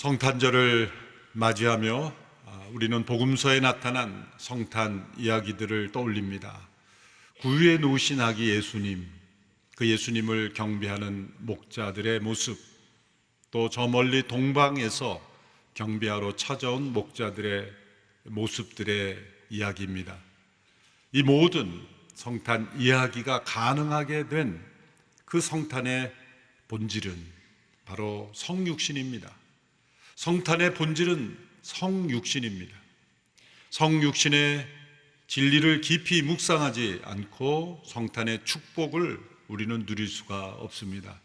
성탄절을 맞이하며 우리는 복음서에 나타난 성탄 이야기들을 떠올립니다. 구유에 누우신 아기 예수님, 그 예수님을 경배하는 목자들의 모습, 또 저 멀리 동방에서 경배하러 찾아온 목자들의 모습들의 이야기입니다. 이 모든 성탄 이야기가 가능하게 된 그 성탄의 본질은 바로 성육신입니다. 성탄의 본질은 성육신입니다. 성육신의 진리를 깊이 묵상하지 않고 성탄의 축복을 우리는 누릴 수가 없습니다.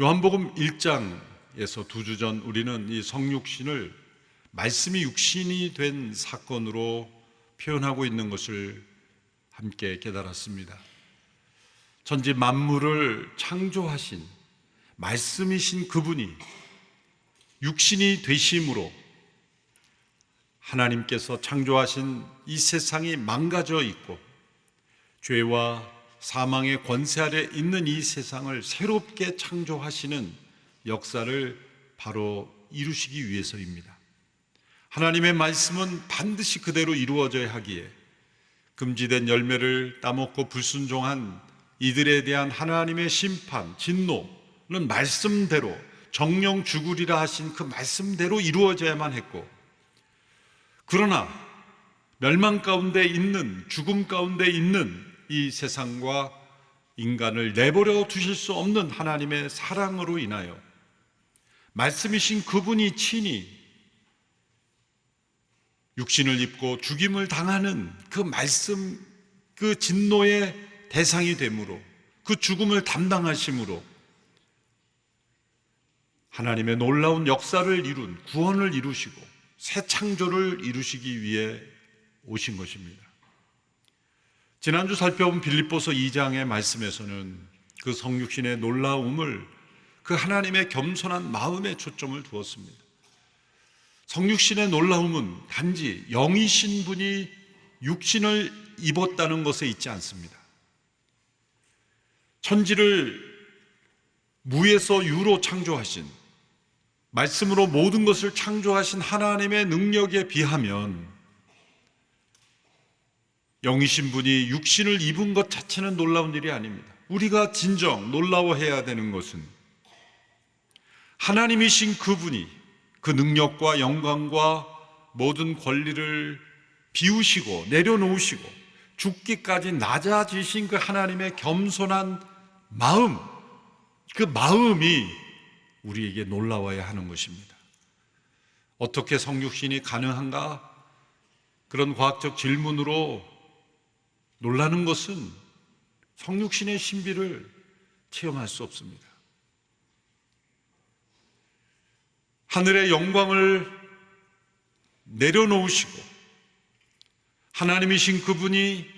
요한복음 1장에서 두 주 전 우리는 이 성육신을 말씀이 육신이 된 사건으로 표현하고 있는 것을 함께 깨달았습니다. 천지 만물을 창조하신 말씀이신 그분이 육신이 되심으로 하나님께서 창조하신 이 세상이 망가져 있고 죄와 사망의 권세 아래 있는 이 세상을 새롭게 창조하시는 역사를 바로 이루시기 위해서입니다. 하나님의 말씀은 반드시 그대로 이루어져야 하기에 금지된 열매를 따먹고 불순종한 이들에 대한 하나님의 심판, 진노는 말씀대로 정령 죽으리라 하신 그 말씀대로 이루어져야만 했고, 그러나 멸망 가운데 있는, 죽음 가운데 있는 이 세상과 인간을 내버려 두실 수 없는 하나님의 사랑으로 인하여 말씀이신 그분이 친히 육신을 입고 죽임을 당하는 그 말씀, 그 진노의 대상이 되므로, 그 죽음을 담당하심으로 하나님의 놀라운 역사를 이룬 구원을 이루시고 새 창조를 이루시기 위해 오신 것입니다. 지난주 살펴본 빌립보서 2장의 말씀에서는 그 성육신의 놀라움을 그 하나님의 겸손한 마음에 초점을 두었습니다. 성육신의 놀라움은 단지 영이신 분이 육신을 입었다는 것에 있지 않습니다. 천지를 무에서 유로 창조하신, 말씀으로 모든 것을 창조하신 하나님의 능력에 비하면 영이신 분이 육신을 입은 것 자체는 놀라운 일이 아닙니다. 우리가 진정 놀라워해야 되는 것은 하나님이신 그분이 그 능력과 영광과 모든 권리를 비우시고 내려놓으시고 죽기까지 낮아지신 그 하나님의 겸손한 마음, 그 마음이 우리에게 놀라워야 하는 것입니다. 어떻게 성육신이 가능한가? 그런 과학적 질문으로 놀라는 것은 성육신의 신비를 체험할 수 없습니다. 하늘의 영광을 내려놓으시고 하나님이신 그분이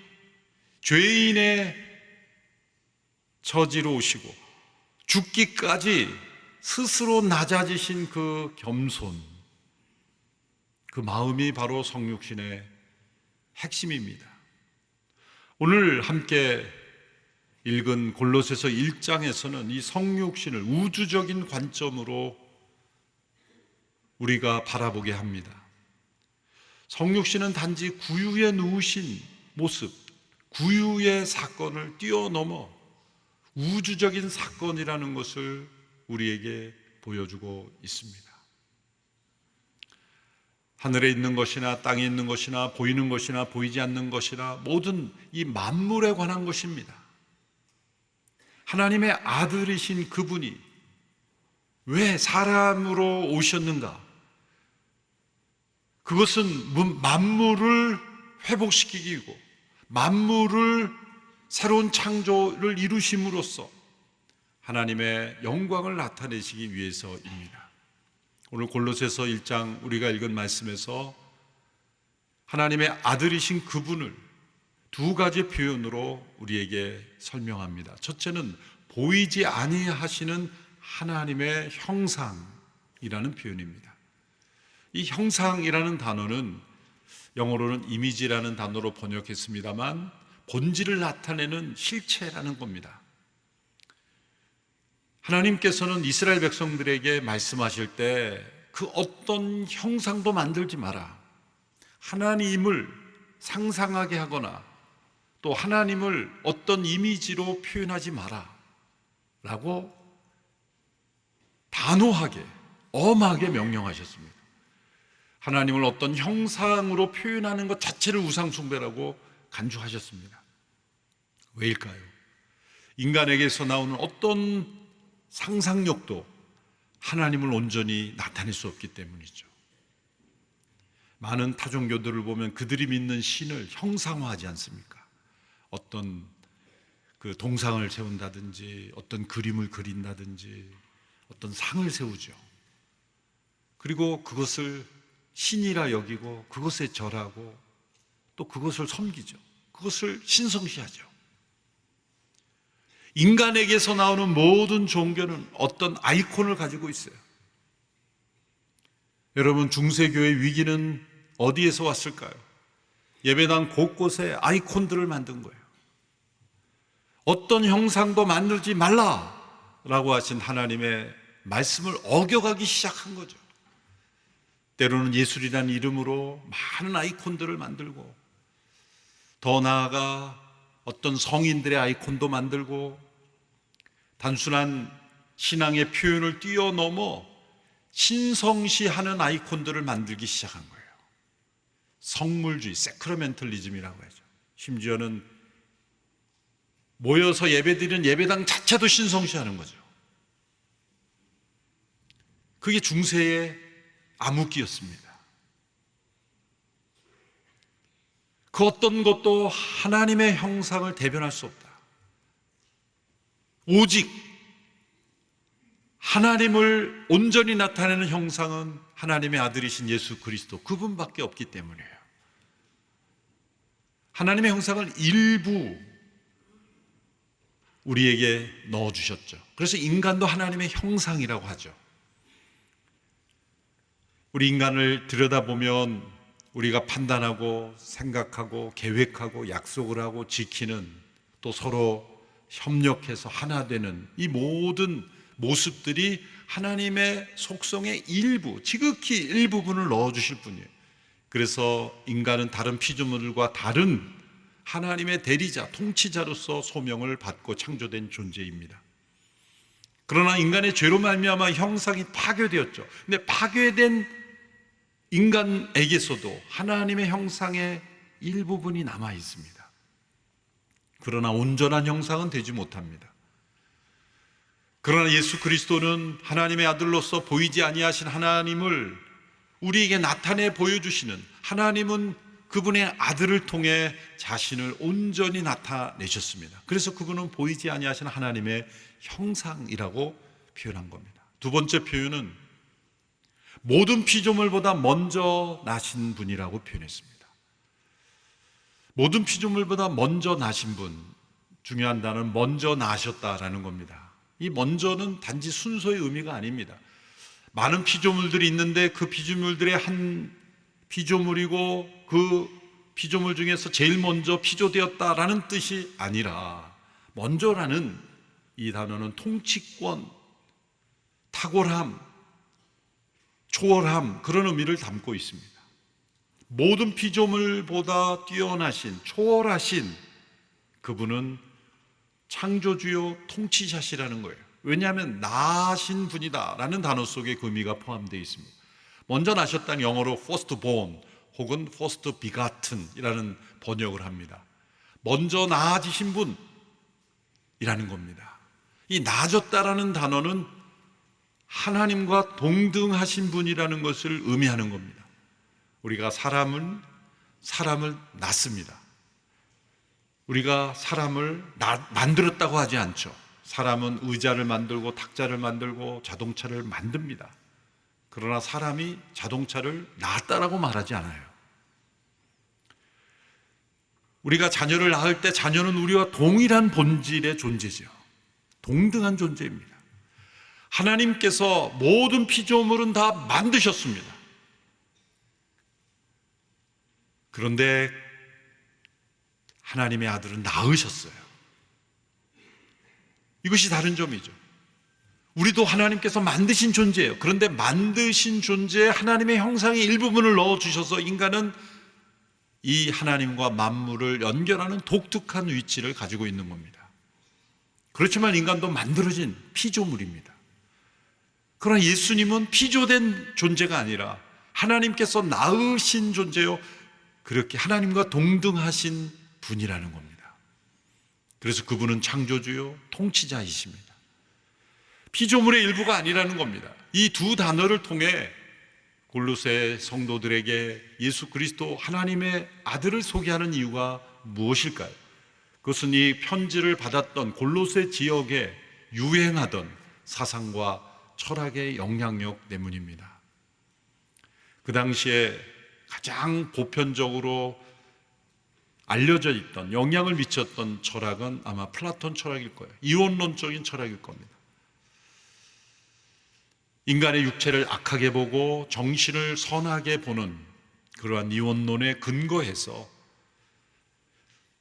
죄인의 처지로 오시고 죽기까지 스스로 낮아지신 그 겸손, 그 마음이 바로 성육신의 핵심입니다. 오늘 함께 읽은 골로새서 1장에서는 이 성육신을 우주적인 관점으로 우리가 바라보게 합니다. 성육신은 단지 구유에 누우신 모습, 구유의 사건을 뛰어넘어 우주적인 사건이라는 것을 우리에게 보여주고 있습니다. 하늘에 있는 것이나 땅에 있는 것이나 보이는 것이나 보이지 않는 것이나 모든 이 만물에 관한 것입니다. 하나님의 아들이신 그분이 왜 사람으로 오셨는가? 그것은 만물을 회복시키기고 만물을 새로운 창조를 이루심으로써 하나님의 영광을 나타내시기 위해서입니다. 오늘 골로새서 1장 우리가 읽은 말씀에서 하나님의 아들이신 그분을 두 가지 표현으로 우리에게 설명합니다. 첫째는 보이지 아니하시는 하나님의 형상이라는 표현입니다. 이 형상이라는 단어는 영어로는 이미지라는 단어로 번역했습니다만 본질을 나타내는 실체라는 겁니다. 하나님께서는 이스라엘 백성들에게 말씀하실 때 그 어떤 형상도 만들지 마라. 하나님을 상상하게 하거나 또 하나님을 어떤 이미지로 표현하지 마라 라고 단호하게, 엄하게 명령하셨습니다. 하나님을 어떤 형상으로 표현하는 것 자체를 우상숭배라고 간주하셨습니다. 왜일까요? 인간에게서 나오는 어떤 상상력도 하나님을 온전히 나타낼 수 없기 때문이죠. 많은 타종교들을 보면 그들이 믿는 신을 형상화하지 않습니까? 어떤 그 동상을 세운다든지 어떤 그림을 그린다든지 어떤 상을 세우죠. 그리고 그것을 신이라 여기고 그것에 절하고 또 그것을 섬기죠. 그것을 신성시하죠. 인간에게서 나오는 모든 종교는 어떤 아이콘을 가지고 있어요. 여러분, 중세교의 위기는 어디에서 왔을까요? 예배당 곳곳에 아이콘들을 만든 거예요. 어떤 형상도 만들지 말라라고 하신 하나님의 말씀을 어겨가기 시작한 거죠. 때로는 예술이라는 이름으로 많은 아이콘들을 만들고, 더 나아가 어떤 성인들의 아이콘도 만들고, 단순한 신앙의 표현을 뛰어넘어 신성시하는 아이콘들을 만들기 시작한 거예요. 성물주의, 세크라멘털리즘이라고 하죠. 심지어는 모여서 예배드리는 예배당 자체도 신성시하는 거죠. 그게 중세의 암흑기였습니다. 그 어떤 것도 하나님의 형상을 대변할 수 없다. 오직 하나님을 온전히 나타내는 형상은 하나님의 아들이신 예수 그리스도, 그분밖에 없기 때문이에요. 하나님의 형상을 일부 우리에게 넣어주셨죠. 그래서 인간도 하나님의 형상이라고 하죠. 우리 인간을 들여다보면 우리가 판단하고 생각하고 계획하고 약속을 하고 지키는, 또 서로 협력해서 하나 되는 이 모든 모습들이 하나님의 속성의 일부, 지극히 일부분을 넣어주실 뿐이에요. 그래서 인간은 다른 피조물들과 다른 하나님의 대리자, 통치자로서 소명을 받고 창조된 존재입니다. 그러나 인간의 죄로 말미암아 형상이 파괴되었죠. 근데 파괴된 인간에게서도 하나님의 형상의 일부분이 남아 있습니다. 그러나 온전한 형상은 되지 못합니다. 그러나 예수 그리스도는 하나님의 아들로서 보이지 아니하신 하나님을 우리에게 나타내 보여주시는, 하나님은 그분의 아들을 통해 자신을 온전히 나타내셨습니다. 그래서 그분은 보이지 아니하신 하나님의 형상이라고 표현한 겁니다. 두 번째 표현은 모든 피조물보다 먼저 나신 분이라고 표현했습니다. 모든 피조물보다 먼저 나신 분, 중요한 단어는 먼저 나셨다라는 겁니다. 이 먼저는 단지 순서의 의미가 아닙니다. 많은 피조물들이 있는데 그 피조물들의 한 피조물이고 그 피조물 중에서 제일 먼저 피조되었다라는 뜻이 아니라, 먼저라는 이 단어는 통치권, 탁월함, 초월함, 그런 의미를 담고 있습니다. 모든 피조물보다 뛰어나신, 초월하신 그분은 창조주요 통치자시라는 거예요. 왜냐하면 나신 분이다 라는 단어 속에 그 의미가 포함되어 있습니다. 먼저 나셨다는 영어로 first born 혹은 first begotten 이라는 번역을 합니다. 먼저 나아지신 분이라는 겁니다. 이 나아졌다라는 단어는 하나님과 동등하신 분이라는 것을 의미하는 겁니다. 우리가 사람을 낳습니다. 우리가 사람을 만들었다고 하지 않죠. 사람은 의자를 만들고 탁자를 만들고 자동차를 만듭니다. 그러나 사람이 자동차를 낳았다라고 말하지 않아요. 우리가 자녀를 낳을 때 자녀는 우리와 동일한 본질의 존재죠. 동등한 존재입니다. 하나님께서 모든 피조물은 다 만드셨습니다. 그런데 하나님의 아들은 낳으셨어요. 이것이 다른 점이죠. 우리도 하나님께서 만드신 존재예요. 그런데 만드신 존재에 하나님의 형상의 일부분을 넣어주셔서 인간은 이 하나님과 만물을 연결하는 독특한 위치를 가지고 있는 겁니다. 그렇지만 인간도 만들어진 피조물입니다. 그러나 예수님은 피조된 존재가 아니라 하나님께서 낳으신 존재요, 그렇게 하나님과 동등하신 분이라는 겁니다. 그래서 그분은 창조주요 통치자이십니다. 피조물의 일부가 아니라는 겁니다. 이 두 단어를 통해 골로새 성도들에게 예수 그리스도 하나님의 아들을 소개하는 이유가 무엇일까요? 그것은 이 편지를 받았던 골로새 지역에 유행하던 사상과 철학의 영향력 때문입니다. 그 당시에 가장 보편적으로 알려져 있던, 영향을 미쳤던 철학은 아마 플라톤 철학일 거예요. 이원론적인 철학일 겁니다. 인간의 육체를 악하게 보고 정신을 선하게 보는 그러한 이원론에 근거해서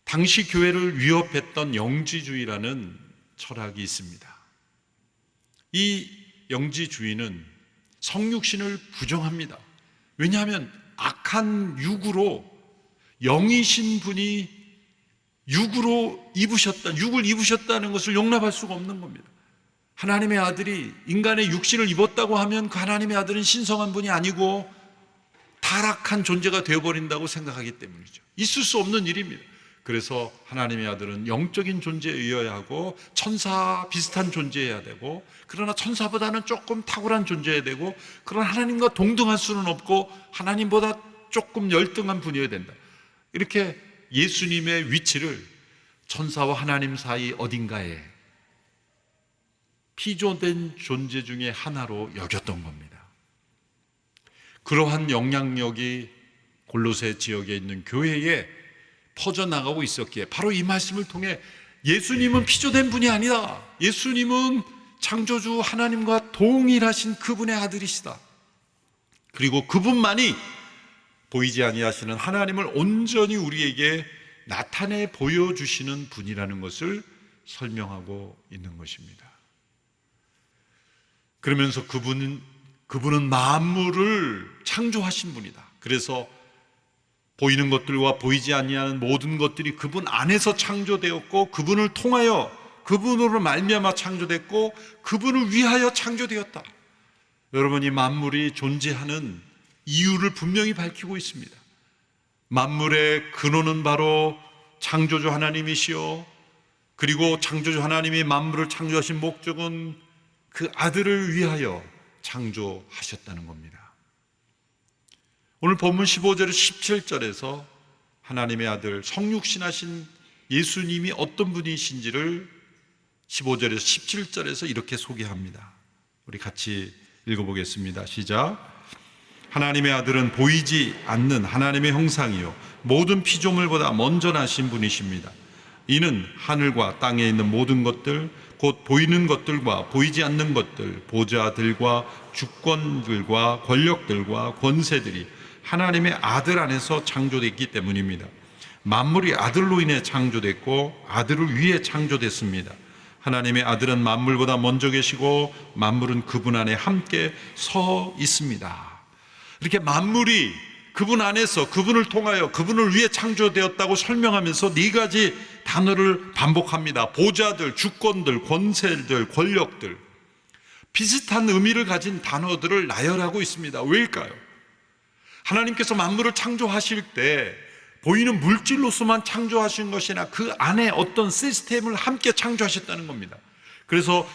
당시 교회를 위협했던 영지주의라는 철학이 있습니다. 이 영지주의는 성육신을 부정합니다. 왜냐하면 악한 육으로, 영이신 분이 육을 입으셨다는 것을 용납할 수가 없는 겁니다. 하나님의 아들이 인간의 육신을 입었다고 하면 그 하나님의 아들은 신성한 분이 아니고 타락한 존재가 되어버린다고 생각하기 때문이죠. 있을 수 없는 일입니다. 그래서 하나님의 아들은 영적인 존재여야 하고 천사 비슷한 존재여야 되고, 그러나 천사보다는 조금 탁월한 존재여야 되고, 그러나 하나님과 동등할 수는 없고 하나님보다 조금 열등한 분이어야 된다. 이렇게 예수님의 위치를 천사와 하나님 사이 어딘가에 피조된 존재 중에 하나로 여겼던 겁니다. 그러한 영향력이 골로새 지역에 있는 교회에 퍼져나가고 있었기에 바로 이 말씀을 통해 예수님은 피조된 분이 아니다. 예수님은 창조주 하나님과 동일하신 그분의 아들이시다. 그리고 그분만이 보이지 아니하시는 하나님을 온전히 우리에게 나타내 보여주시는 분이라는 것을 설명하고 있는 것입니다. 그러면서 그분은 만물을 창조하신 분이다. 그래서 보이는 것들과 보이지 아니하는 모든 것들이 그분 안에서 창조되었고, 그분을 통하여, 그분으로 말미암아 창조됐고, 그분을 위하여 창조되었다. 여러분, 이 만물이 존재하는 이유를 분명히 밝히고 있습니다. 만물의 근원은 바로 창조주 하나님이시요, 그리고 창조주 하나님이 만물을 창조하신 목적은 그 아들을 위하여 창조하셨다는 겁니다. 오늘 본문 15절에서 17절에서 하나님의 아들 성육신하신 예수님이 어떤 분이신지를 15절에서 17절에서 이렇게 소개합니다. 우리 같이 읽어보겠습니다. 시작. 하나님의 아들은 보이지 않는 하나님의 형상이요 모든 피조물보다 먼저 나신 분이십니다. 이는 하늘과 땅에 있는 모든 것들, 곧 보이는 것들과 보이지 않는 것들, 보좌들과 주권들과 권력들과 권세들이 하나님의 아들 안에서 창조됐기 때문입니다. 만물이 아들로 인해 창조됐고 아들을 위해 창조됐습니다. 하나님의 아들은 만물보다 먼저 계시고 만물은 그분 안에 함께 서 있습니다. 이렇게 만물이 그분 안에서, 그분을 통하여, 그분을 위해 창조되었다고 설명하면서 네 가지 단어를 반복합니다. 보좌들, 주권들, 권세들, 권력들, 비슷한 의미를 가진 단어들을 나열하고 있습니다. 왜일까요? 하나님께서 만물을 창조하실 때 보이는 물질로서만 창조하신 것이 아니라 그 안에 어떤 시스템을 함께 창조하셨다는 겁니다. 그래서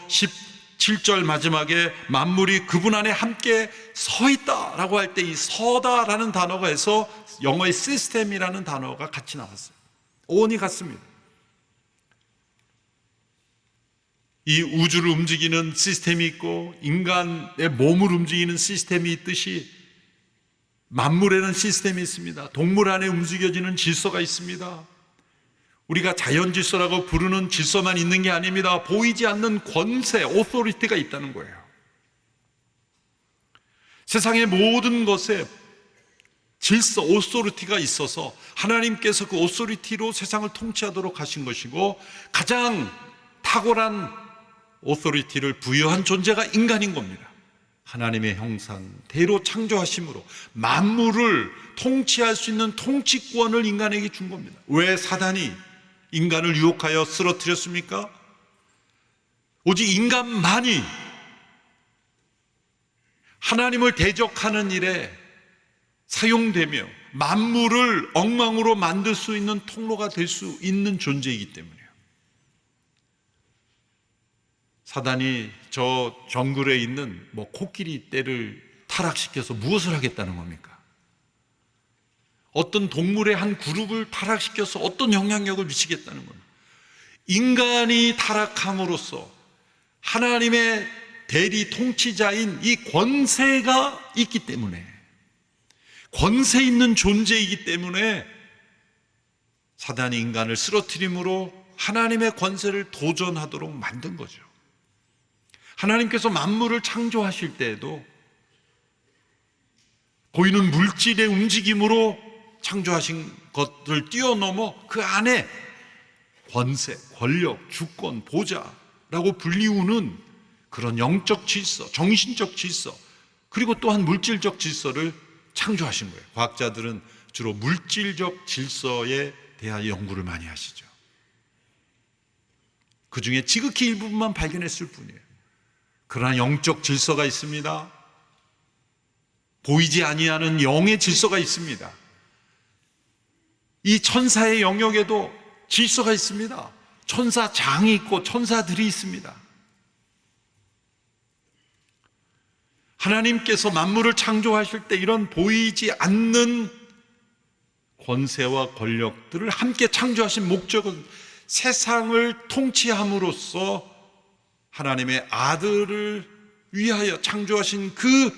17절 마지막에 만물이 그분 안에 함께 서 있다라고 할 때 이 서다라는 단어가 해서 영어의 시스템이라는 단어가 같이 나왔어요. 오온이 같습니다. 이 우주를 움직이는 시스템이 있고 인간의 몸을 움직이는 시스템이 있듯이 만물에는 시스템이 있습니다. 동물 안에 움직여지는 질서가 있습니다. 우리가 자연 질서라고 부르는 질서만 있는 게 아닙니다. 보이지 않는 권세, 오토리티가 있다는 거예요. 세상의 모든 것에 질서, 오토리티가 있어서 하나님께서 그 오토리티로 세상을 통치하도록 하신 것이고, 가장 탁월한 오토리티를 부여한 존재가 인간인 겁니다. 하나님의 형상대로 창조하심으로 만물을 통치할 수 있는 통치권을 인간에게 준 겁니다. 왜 사단이 인간을 유혹하여 쓰러뜨렸습니까? 오직 인간만이 하나님을 대적하는 일에 사용되며 만물을 엉망으로 만들 수 있는 통로가 될 수 있는 존재이기 때문이에요. 사단이 저 정글에 있는 코끼리 떼를 타락시켜서 무엇을 하겠다는 겁니까? 어떤 동물의 한 그룹을 타락시켜서 어떤 영향력을 미치겠다는 겁니다. 인간이 타락함으로써 하나님의 대리 통치자인 이 권세가 있기 때문에, 권세 있는 존재이기 때문에 사단이 인간을 쓰러뜨림으로 하나님의 권세를 도전하도록 만든 거죠. 하나님께서 만물을 창조하실 때에도 보이는 물질의 움직임으로 창조하신 것을 뛰어넘어 그 안에 권세, 권력, 주권, 보좌라고 불리우는 그런 영적 질서, 정신적 질서, 그리고 또한 물질적 질서를 창조하신 거예요. 과학자들은 주로 물질적 질서에 대한 연구를 많이 하시죠. 그 중에 지극히 일부분만 발견했을 뿐이에요. 그러나 영적 질서가 있습니다. 보이지 아니하는 영의 질서가 있습니다. 이 천사의 영역에도 질서가 있습니다. 천사장이 있고 천사들이 있습니다. 하나님께서 만물을 창조하실 때 이런 보이지 않는 권세와 권력들을 함께 창조하신 목적은 세상을 통치함으로써 하나님의 아들을 위하여 창조하신 그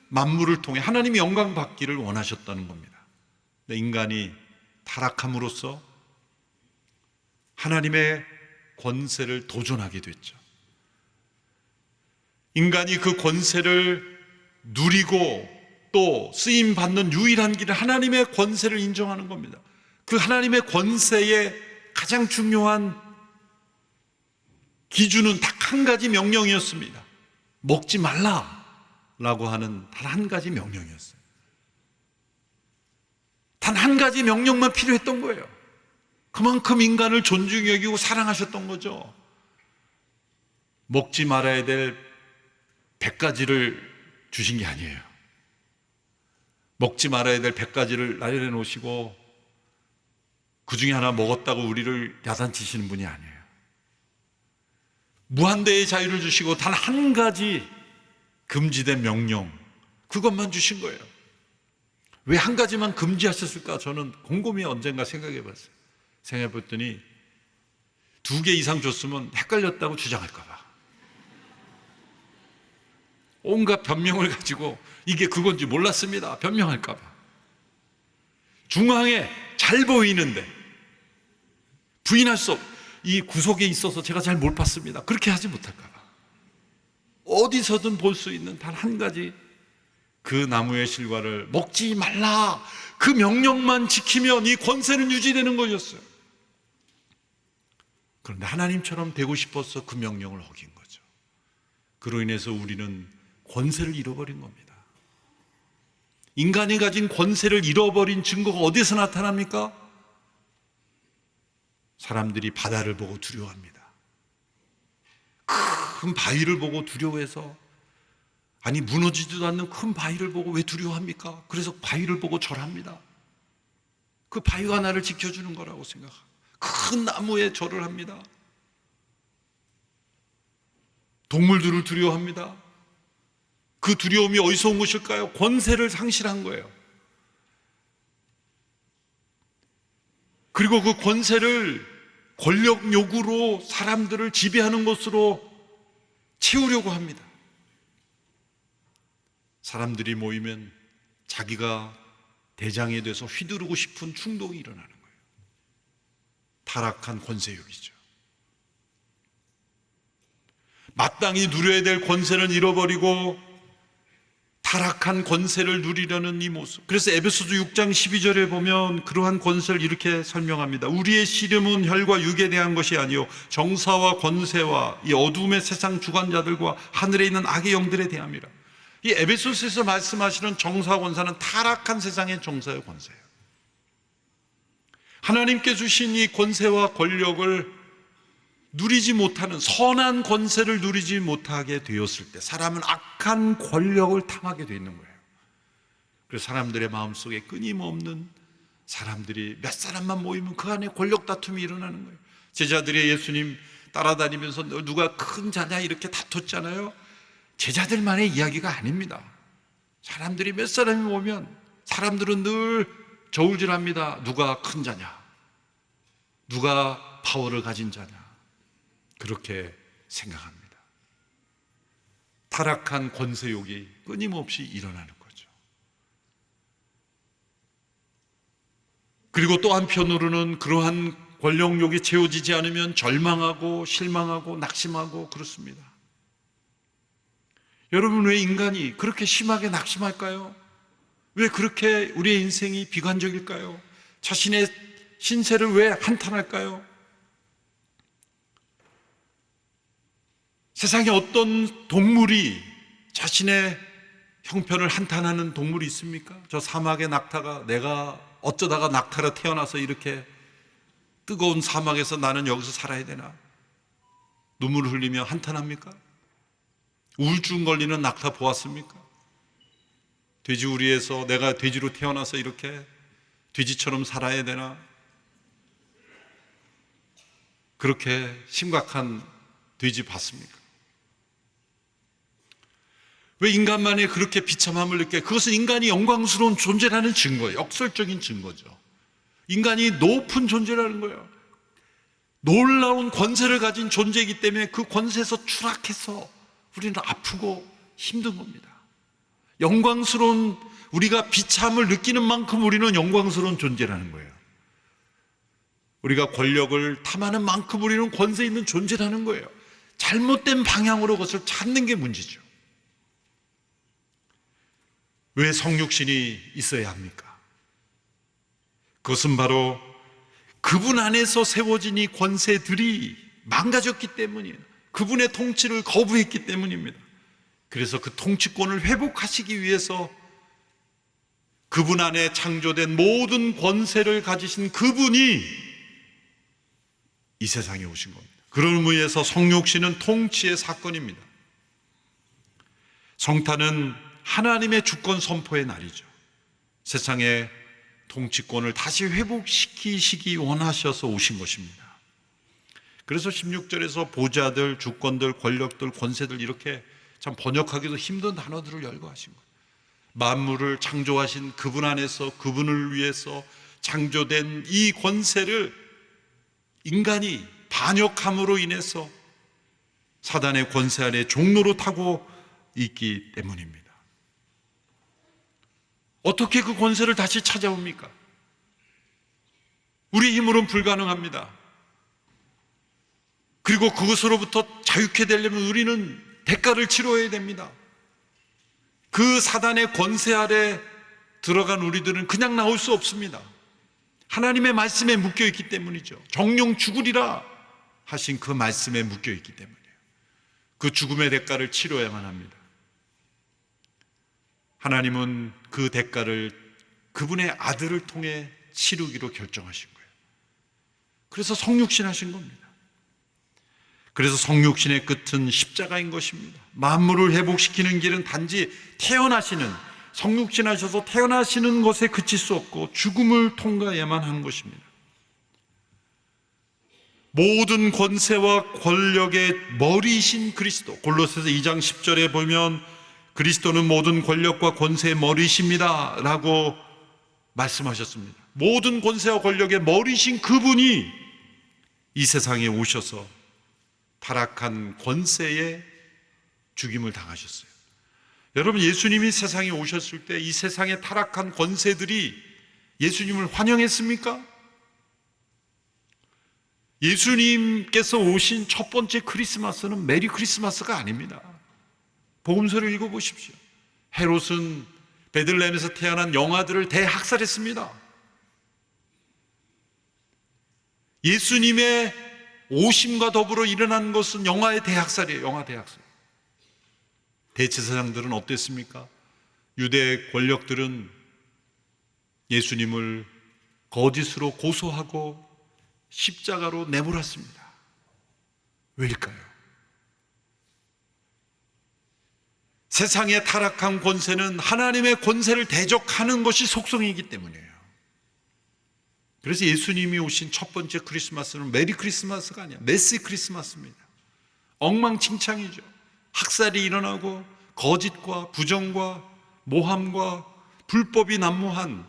만물을 통해 하나님이 영광 받기를 원하셨다는 겁니다. 근데 인간이 타락함으로써 하나님의 권세를 도전하게 됐죠. 인간이 그 권세를 누리고 또 쓰임받는 유일한 길은 하나님의 권세를 인정하는 겁니다. 그 하나님의 권세의 가장 중요한 기준은 딱 한 가지 명령이었습니다. 먹지 말라라고 하는 단 한 가지 명령이었어요. 단 한 가지 명령만 필요했던 거예요. 그만큼 인간을 존중히 여기고 사랑하셨던 거죠. 먹지 말아야 될 100가지를 주신 게 아니에요. 먹지 말아야 될 100가지를 나열해 놓으시고 그 중에 하나 먹었다고 우리를 야단치시는 분이 아니에요. 무한대의 자유를 주시고 단 한 가지 금지된 명령, 그것만 주신 거예요. 왜 한 가지만 금지하셨을까? 저는 곰곰이 언젠가 생각해 봤어요. 생각해 봤더니 2개 이상 줬으면 헷갈렸다고 주장할까 봐. 온갖 변명을 가지고 이게 그건지 몰랐습니다 변명할까 봐. 중앙에 잘 보이는데 부인할 수 없, 이 구석에 있어서 제가 잘 못 봤습니다, 그렇게 하지 못할까 봐. 어디서든 볼 수 있는 단 한 가지 그 나무의 실과를 먹지 말라, 그 명령만 지키면 이 권세는 유지되는 것이었어요. 그런데 하나님처럼 되고 싶어서 그 명령을 어긴 거죠. 그로 인해서 우리는 권세를 잃어버린 겁니다. 인간이 가진 권세를 잃어버린 증거가 어디서 나타납니까? 사람들이 바다를 보고 두려워합니다. 큰 바위를 보고 두려워해서, 아니 무너지지도 않는 큰 바위를 보고 왜 두려워합니까? 그래서 바위를 보고 절합니다. 그 바위가 나를 지켜주는 거라고 생각하고 큰 나무에 절을 합니다. 동물들을 두려워합니다. 그 두려움이 어디서 온 것일까요? 권세를 상실한 거예요. 그리고 그 권세를 권력 욕구로 사람들을 지배하는 것으로 채우려고 합니다. 사람들이 모이면 자기가 대장이 돼서 휘두르고 싶은 충동이 일어나는 거예요. 타락한 권세욕이죠. 마땅히 누려야 될 권세는 잃어버리고 타락한 권세를 누리려는 이 모습. 그래서 에베소서 6장 12절에 보면 그러한 권세를 이렇게 설명합니다. 우리의 씨름은 혈과 육에 대한 것이 아니요 정사와 권세와 이 어둠의 세상 주관자들과 하늘에 있는 악의 영들에 대함이라. 이 에베소서에서 말씀하시는 정사와 권세는 타락한 세상의 정사와 권세예요. 하나님께 주신 이 권세와 권력을 누리지 못하는, 선한 권세를 누리지 못하게 되었을 때 사람은 악한 권력을 탐하게 되어 있는 거예요. 그래서 사람들의 마음속에 끊임없는, 사람들이 몇 사람만 모이면 그 안에 권력 다툼이 일어나는 거예요. 제자들이 예수님 따라다니면서 누가 큰 자냐 이렇게 다퉜잖아요. 제자들만의 이야기가 아닙니다. 사람들이 몇 사람이 모이면 사람들은 늘 저울질합니다. 누가 큰 자냐, 누가 파워를 가진 자냐, 그렇게 생각합니다. 타락한 권세욕이 끊임없이 일어나는 거죠. 그리고 또 한편으로는 그러한 권력욕이 채워지지 않으면 절망하고 실망하고 낙심하고 그렇습니다. 여러분, 왜 인간이 그렇게 심하게 낙심할까요? 왜 그렇게 우리의 인생이 비관적일까요? 자신의 신세를 왜 한탄할까요? 세상에 어떤 동물이 자신의 형편을 한탄하는 동물이 있습니까? 저 사막의 낙타가 내가 어쩌다가 낙타로 태어나서 이렇게 뜨거운 사막에서 나는 여기서 살아야 되나? 눈물을 흘리며 한탄합니까? 우울증 걸리는 낙타 보았습니까? 돼지우리에서 내가 돼지로 태어나서 이렇게 돼지처럼 살아야 되나? 그렇게 심각한 돼지 봤습니까? 왜 인간만이 그렇게 비참함을 느껴요? 그것은 인간이 영광스러운 존재라는 증거예요. 역설적인 증거죠. 인간이 높은 존재라는 거예요. 놀라운 권세를 가진 존재이기 때문에 그 권세에서 추락해서 우리는 아프고 힘든 겁니다. 영광스러운, 우리가 비참을 느끼는 만큼 우리는 영광스러운 존재라는 거예요. 우리가 권력을 탐하는 만큼 우리는 권세 있는 존재라는 거예요. 잘못된 방향으로 그것을 찾는 게 문제죠. 왜 성육신이 있어야 합니까? 그것은 바로 그분 안에서 세워진 이 권세들이 망가졌기 때문이에요. 그분의 통치를 거부했기 때문입니다. 그래서 그 통치권을 회복하시기 위해서 그분 안에 창조된 모든 권세를 가지신 그분이 이 세상에 오신 겁니다. 그런 의미에서 성육신은 통치의 사건입니다. 성탄은 하나님의 주권 선포의 날이죠. 세상의 통치권을 다시 회복시키시기 원하셔서 오신 것입니다. 그래서 16절에서 보좌들, 주권들, 권력들, 권세들 이렇게 참 번역하기도 힘든 단어들을 열거하신 거예요. 만물을 창조하신 그분 안에서 그분을 위해서 창조된 이 권세를 인간이 반역함으로 인해서 사단의 권세 아래 종로로 타고 있기 때문입니다. 어떻게 그 권세를 다시 찾아옵니까? 우리 힘으로는 불가능합니다. 그리고 그것으로부터 자유케 되려면 우리는 대가를 치러야 됩니다. 그 사단의 권세 아래 들어간 우리들은 그냥 나올 수 없습니다. 하나님의 말씀에 묶여있기 때문이죠. 정령 죽으리라 하신 그 말씀에 묶여있기 때문이에요. 그 죽음의 대가를 치러야만 합니다. 하나님은 그 대가를 그분의 아들을 통해 치르기로 결정하신 거예요. 그래서 성육신 하신 겁니다. 그래서 성육신의 끝은 십자가인 것입니다. 만물을 회복시키는 길은 단지 태어나시는, 성육신 하셔서 태어나시는 것에 그칠 수 없고 죽음을 통과해야만 하는 것입니다. 모든 권세와 권력의 머리이신 그리스도, 골로새서 2장 10절에 보면 그리스도는 모든 권력과 권세의 머리이십니다 라고 말씀하셨습니다. 모든 권세와 권력의 머리이신 그분이 이 세상에 오셔서 타락한 권세의 죽임을 당하셨어요. 여러분, 예수님이 세상에 오셨을 때 이 세상의 타락한 권세들이 예수님을 환영했습니까? 예수님께서 오신 첫 번째 크리스마스는 메리 크리스마스가 아닙니다. 복음서를 읽어보십시오. 헤롯은 베들레헴에서 태어난 영아들을 대학살했습니다. 예수님의 오심과 더불어 일어난 것은 영아의 대학살이에요. 영아 대학살. 대제사장들은 어땠습니까? 유대 권력들은 예수님을 거짓으로 고소하고 십자가로 내몰았습니다. 왜일까요? 세상의 타락한 권세는 하나님의 권세를 대적하는 것이 속성이기 때문이에요. 그래서 예수님이 오신 첫 번째 크리스마스는 메리 크리스마스가 아니야, 메시 크리스마스입니다. 엉망진창이죠. 학살이 일어나고 거짓과 부정과 모함과 불법이 난무한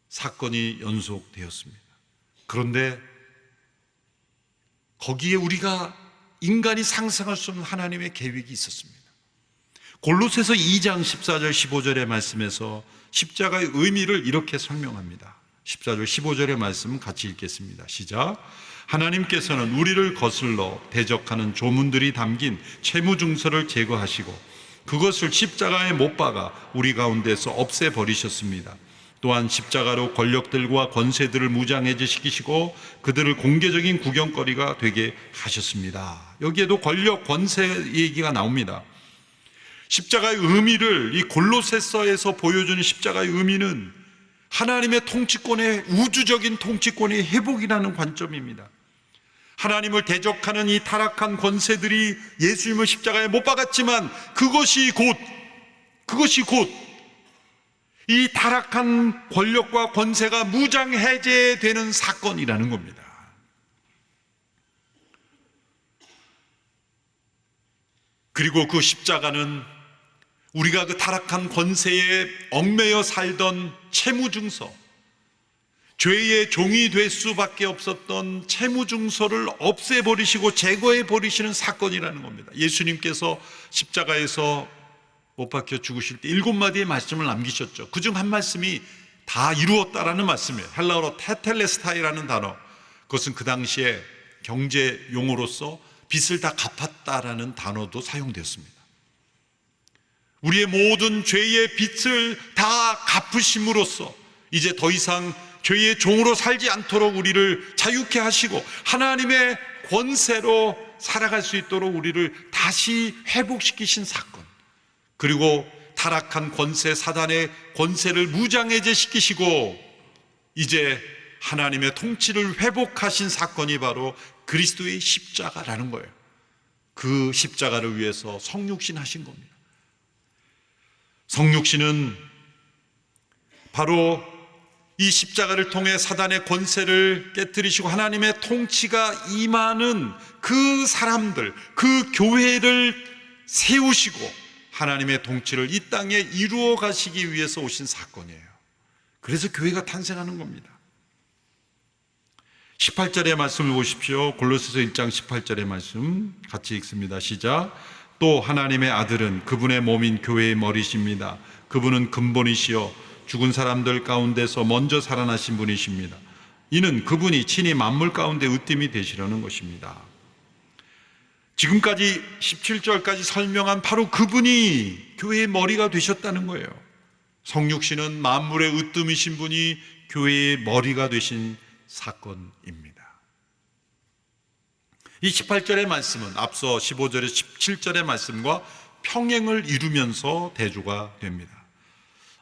사건이 연속되었습니다. 그런데 거기에 우리가 인간이 상상할 수 없는 하나님의 계획이 있었습니다. 골로새서 2장 14절 15절의 말씀에서 십자가의 의미를 이렇게 설명합니다. 14절 15절의 말씀 같이 읽겠습니다. 시작. 하나님께서는 우리를 거슬러 대적하는 조문들이 담긴 채무증서를 제거하시고 그것을 십자가에 못 박아 우리 가운데서 없애버리셨습니다. 또한 십자가로 권력들과 권세들을 무장해제시키시고 그들을 공개적인 구경거리가 되게 하셨습니다. 여기에도 권력, 권세 얘기가 나옵니다. 십자가의 의미를, 이 골로새서에서 보여주는 십자가의 의미는 하나님의 통치권의, 우주적인 통치권의 회복이라는 관점입니다. 하나님을 대적하는 이 타락한 권세들이 예수님을 십자가에 못 박았지만 그것이 곧 이 타락한 권력과 권세가 무장해제되는 사건이라는 겁니다. 그리고 그 십자가는 우리가 그 타락한 권세에 얽매여 살던 채무증서, 죄의 종이 될 수밖에 없었던 채무증서를 없애버리시고 제거해버리시는 사건이라는 겁니다. 예수님께서 십자가에서 못 박혀 죽으실 때 7마디의 말씀을 남기셨죠. 그중 한 말씀이 다 이루었다라는 말씀이에요. 헬라어로 테텔레스타이라는 단어, 그것은 그 당시에 경제 용어로서 빚을 다 갚았다라는 단어도 사용되었습니다. 우리의 모든 죄의 빚을 다 갚으심으로써 이제 더 이상 죄의 종으로 살지 않도록 우리를 자유케 하시고 하나님의 권세로 살아갈 수 있도록 우리를 다시 회복시키신 사건, 그리고 타락한 권세, 사단의 권세를 무장해제시키시고 이제 하나님의 통치를 회복하신 사건이 바로 그리스도의 십자가라는 거예요. 그 십자가를 위해서 성육신 하신 겁니다. 성육신은 바로 이 십자가를 통해 사단의 권세를 깨뜨리시고 하나님의 통치가 임하는 그 사람들, 그 교회를 세우시고 하나님의 통치를 이 땅에 이루어 가시기 위해서 오신 사건이에요. 그래서 교회가 탄생하는 겁니다. 18절의 말씀을 보십시오. 골로새서 1장 18절의 말씀 같이 읽습니다. 시작. 또 하나님의 아들은 그분의 몸인 교회의 머리십니다. 그분은 근본이시여 죽은 사람들 가운데서 먼저 살아나신 분이십니다. 이는 그분이 친히 만물 가운데 으뜸이 되시려는 것입니다. 지금까지 17절까지 설명한 바로 그분이 교회의 머리가 되셨다는 거예요. 성육신은 만물의 으뜸이신 분이 교회의 머리가 되신 사건입니다. 이 18절의 말씀은 앞서 15절에 17절의 말씀과 평행을 이루면서 대조가 됩니다.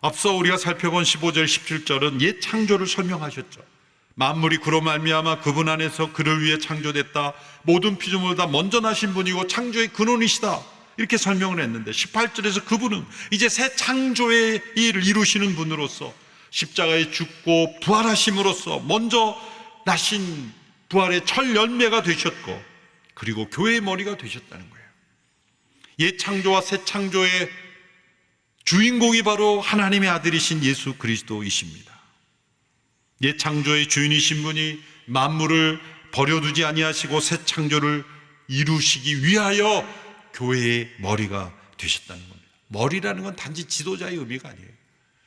앞서 우리가 살펴본 15절 17절은 옛 창조를 설명하셨죠. 만물이 그로 말미암아 그분 안에서 그를 위해 창조됐다. 모든 피조물보다 먼저 나신 분이고 창조의 근원이시다. 이렇게 설명을 했는데 18절에서 그분은 이제 새 창조의 일을 이루시는 분으로서 십자가에 죽고 부활하심으로써 먼저 나신 부활의 첫 열매가 되셨고 그리고 교회의 머리가 되셨다는 거예요. 옛 창조와 새 창조의 주인공이 바로 하나님의 아들이신 예수 그리스도이십니다. 옛 창조의 주인이신 분이 만물을 버려두지 아니하시고 새 창조를 이루시기 위하여 교회의 머리가 되셨다는 겁니다. 머리라는 건 단지 지도자의 의미가 아니에요.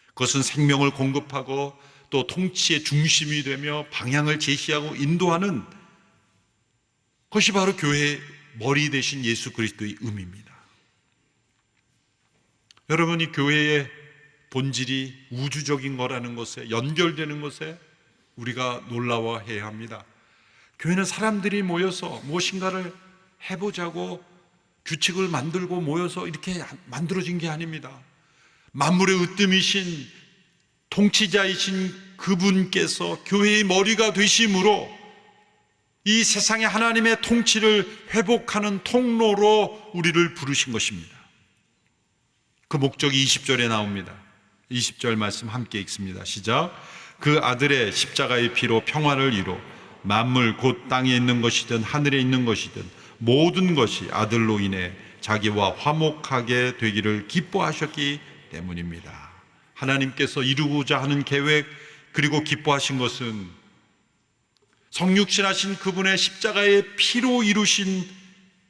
그것은 생명을 공급하고 또 통치의 중심이 되며 방향을 제시하고 인도하는 것이 바로 교회의 머리 되신 예수 그리스도의 의미입니다. 여러분, 이 교회의 본질이 우주적인 거라는 것에, 연결되는 것에 우리가 놀라워해야 합니다. 교회는 사람들이 모여서 무엇인가를 해보자고 규칙을 만들고 모여서 이렇게 만들어진 게 아닙니다. 만물의 으뜸이신 통치자이신 그분께서 교회의 머리가 되심으로 이 세상에 하나님의 통치를 회복하는 통로로 우리를 부르신 것입니다. 그 목적이 20절에 나옵니다. 20절 말씀 함께 읽습니다. 시작. 그 아들의 십자가의 피로 평화를 이루 만물 곧 땅에 있는 것이든 하늘에 있는 것이든 모든 것이 아들로 인해 자기와 화목하게 되기를 기뻐하셨기 때문입니다. 하나님께서 이루고자 하는 계획, 그리고 기뻐하신 것은 성육신하신 그분의 십자가의 피로 이루신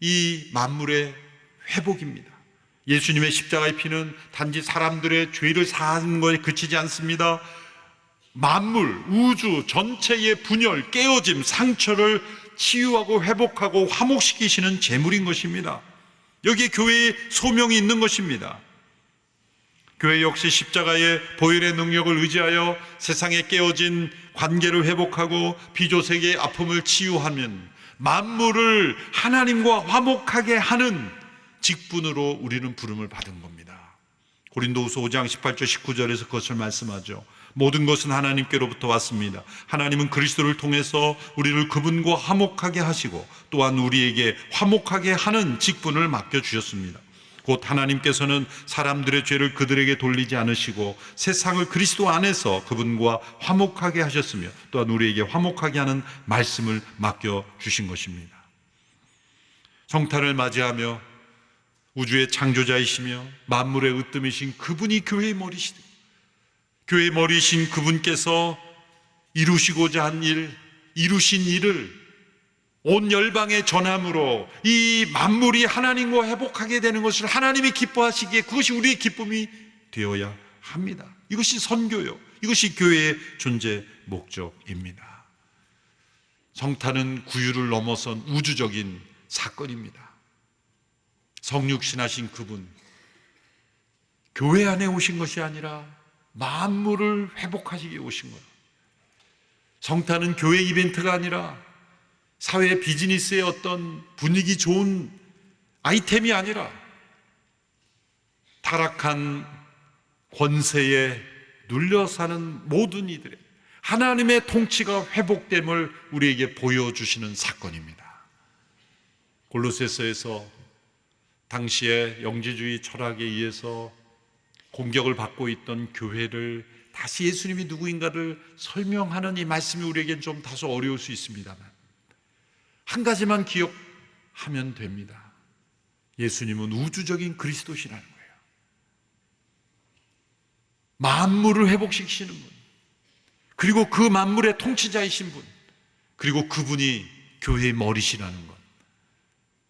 이 만물의 회복입니다. 예수님의 십자가의 피는 단지 사람들의 죄를 사하는 것에 그치지 않습니다. 만물, 우주 전체의 분열, 깨어짐, 상처를 치유하고 회복하고 화목시키시는 제물인 것입니다. 여기에 교회의 소명이 있는 것입니다. 교회 역시 십자가의 보혈의 능력을 의지하여 세상에 깨어진 관계를 회복하고 비조세계의 아픔을 치유하면 만물을 하나님과 화목하게 하는 직분으로 우리는 부름을 받은 겁니다. 고린도후서 5장 18절 19절에서 그것을 말씀하죠. 모든 것은 하나님께로부터 왔습니다. 하나님은 그리스도를 통해서 우리를 그분과 화목하게 하시고 또한 우리에게 화목하게 하는 직분을 맡겨주셨습니다. 곧 하나님께서는 사람들의 죄를 그들에게 돌리지 않으시고 세상을 그리스도 안에서 그분과 화목하게 하셨으며 또한 우리에게 화목하게 하는 말씀을 맡겨주신 것입니다. 성탄을 맞이하며 우주의 창조자이시며 만물의 으뜸이신 그분이 교회의 머리시다. 교회의 머리이신 그분께서 이루시고자 한 일, 이루신 일을 온 열방에 전함으로 이 만물이 하나님과 회복하게 되는 것을 하나님이 기뻐하시기에 그것이 우리의 기쁨이 되어야 합니다. 이것이 선교요, 이것이 교회의 존재 목적입니다. 성탄은 구유를 넘어선 우주적인 사건입니다. 성육신하신 그분, 교회 안에 오신 것이 아니라 만물을 회복하시기에 오신 거예요. 성탄은 교회 이벤트가 아니라 사회 비즈니스의 어떤 분위기 좋은 아이템이 아니라 타락한 권세에 눌려 사는 모든 이들의 하나님의 통치가 회복됨을 우리에게 보여주시는 사건입니다. 골로새서에서 당시의 영지주의 철학에 의해서 공격을 받고 있던 교회를 다시 예수님이 누구인가를 설명하는 이 말씀이 우리에겐 좀 다소 어려울 수 있습니다만 한 가지만 기억하면 됩니다. 예수님은 우주적인 그리스도시라는 거예요. 만물을 회복시키시는 분, 그리고 그 만물의 통치자이신 분, 그리고 그분이 교회의 머리시라는 것,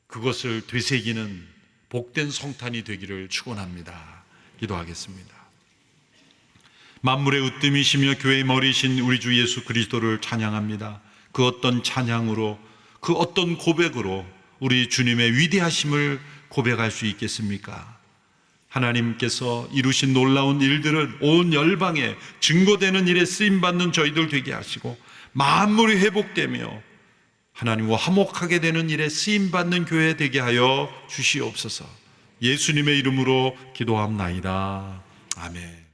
그것을 되새기는 복된 성탄이 되기를 축원합니다. 기도하겠습니다. 만물의 으뜸이시며 교회의 머리이신 우리 주 예수 그리스도를 찬양합니다. 그 어떤 찬양으로, 그 어떤 고백으로 우리 주님의 위대하심을 고백할 수 있겠습니까? 하나님께서 이루신 놀라운 일들을 온 열방에 증거되는 일에 쓰임받는 저희들 되게 하시고 만물이 회복되며 하나님과 화목하게 되는 일에 쓰임받는 교회 되게 하여 주시옵소서. 예수님의 이름으로 기도합나이다. 아멘.